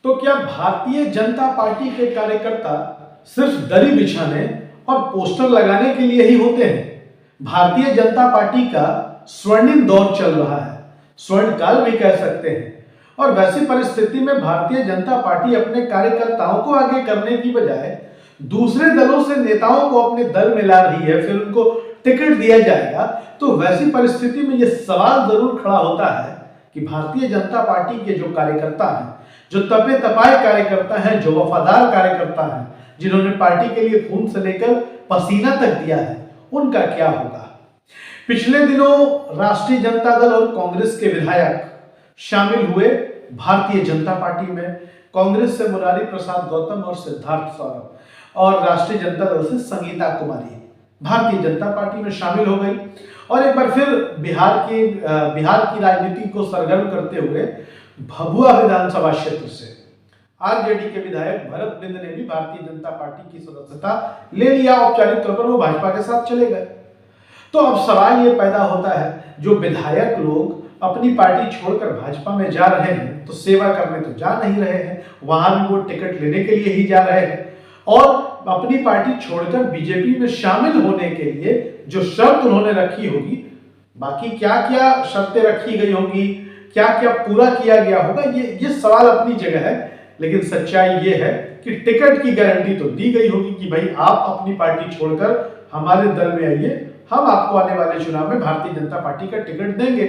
तो क्या भारतीय जनता पार्टी के कार्यकर्ता सिर्फ दरी बिछाने और पोस्टर लगाने के लिए ही होते हैं? भारतीय जनता पार्टी का स्वर्णिम दौर चल रहा है, स्वर्ण काल भी कह सकते हैं। और वैसी परिस्थिति में भारतीय जनता पार्टी अपने कार्यकर्ताओं को आगे करने की बजाय दूसरे दलों से नेताओं को अपने दल में ला रही है, फिर उनको टिकट दिया जाएगा। तो वैसी परिस्थिति में यह सवाल जरूर खड़ा होता है कि भारतीय जनता पार्टी के जो कार्यकर्ता हैं, जो तपे तपाए कार्यकर्ता हैं, जो वफादार कार्यकर्ता हैं, जिन्होंने पार्टी के लिए खून से लेकर पसीना तक दिया है, उनका क्या होगा? पिछले दिनों राष्ट्रीय जनता दल और कांग्रेस के विधायक शामिल हुए भारतीय जनता पार्टी में। कांग्रेस से मुरारी प्रसाद गौतम और सिद्धार्थ सौरभ, और राष्ट्रीय जनता दल से संगीता कुमारी भारतीय जनता पार्टी में शामिल हो गई। और एक बार फिर बिहार की राजनीति को सरगर्म करते हुए भभुआ विधानसभा क्षेत्र से आरजेडी के विधायक भरत बिंद ने भी भारतीय जनता पार्टी की सदस्यता ले लिया। औपचारिक तौर पर वो भाजपा के साथ चले गए। तो अब सवाल ये पैदा होता है, जो विधायक लोग अपनी पार्टी छोड़कर भाजपा में जा रहे हैं तो सेवा करने तो जा नहीं रहे हैं, वहां भी वो टिकट लेने के लिए ही जा रहे हैं। और अपनी पार्टी छोड़कर बीजेपी में शामिल होने के लिए जो शर्त उन्होंने रखी होगी, बाकी क्या क्या शर्तें रखी गई होंगी, क्या क्या पूरा किया गया होगा, ये सवाल अपनी जगह है। लेकिन सच्चाई ये है कि टिकट की गारंटी तो दी गई होगी कि भाई आप अपनी पार्टी छोड़कर हमारे दल में आइए, हम आपको आने वाले चुनाव में भारतीय जनता पार्टी का टिकट देंगे।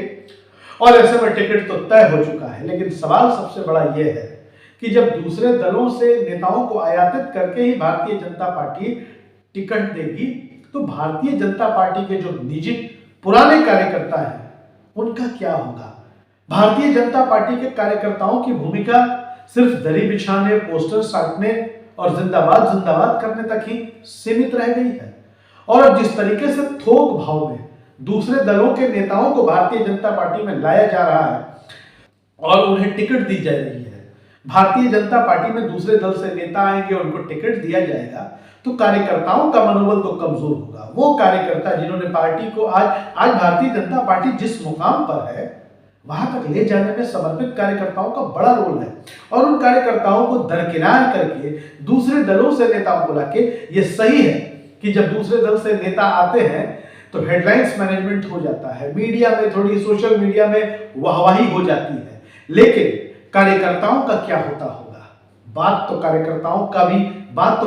और ऐसे में टिकट तो तय हो चुका है। लेकिन सवाल सबसे बड़ा यह है कि जब दूसरे दलों से नेताओं को आयातित करके ही भारतीय जनता पार्टी टिकट देगी, तो भारतीय जनता पार्टी के जो निजी पुराने कार्यकर्ता हैं, उनका क्या होगा? भारतीय जनता पार्टी के कार्यकर्ताओं की भूमिका सिर्फ दरी बिछाने, पोस्टर साटने और जिंदाबाद जिंदाबाद करने तक ही सीमित रह गई है। और अब जिस तरीके से थोक भाव में दूसरे दलों के नेताओं को भारतीय जनता पार्टी में लाया जा रहा है और उन्हें टिकट दी जा रही है, भारतीय जनता पार्टी में दूसरे दल से नेता आएंगे, उनको टिकट दिया जाएगा, तो कार्यकर्ताओं का मनोबल तो कमजोर होगा। वो कार्यकर्ता जिन्होंने पार्टी को आज भारतीय जनता पार्टी जिस मुकाम पर है, वहां तक ले जाने में समर्पित कार्यकर्ताओं का बड़ा रोल है। और उन कार्यकर्ताओं को दरकिनार करके दूसरे दलों से नेताओं को लाके, ये सही है कि जब दूसरे दल से नेता आते हैं तो हेडलाइंस मैनेजमेंट हो जाता है, मीडिया में, थोड़ी सोशल मीडिया में वाहवाही हो जाती है। लेकिन कार्यकर्ताओं का क्या होता होगा? बात तो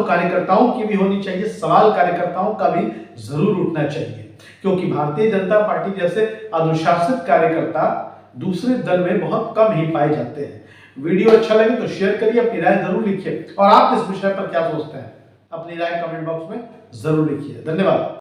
कार्यकर्ताओं की भी होनी चाहिए, सवाल कार्यकर्ताओं का भी जरूर उठना चाहिए। क्योंकि भारतीय जनता पार्टी जैसे अनुशासित कार्यकर्ता दूसरे दल में बहुत कम ही पाए जाते हैं। वीडियो अच्छा लगे तो शेयर करिए, अपनी राय जरूर लिखिए। और आप इस विषय पर क्या सोचते हैं, अपनी राय कमेंट बॉक्स में जरूर लिखिए। धन्यवाद।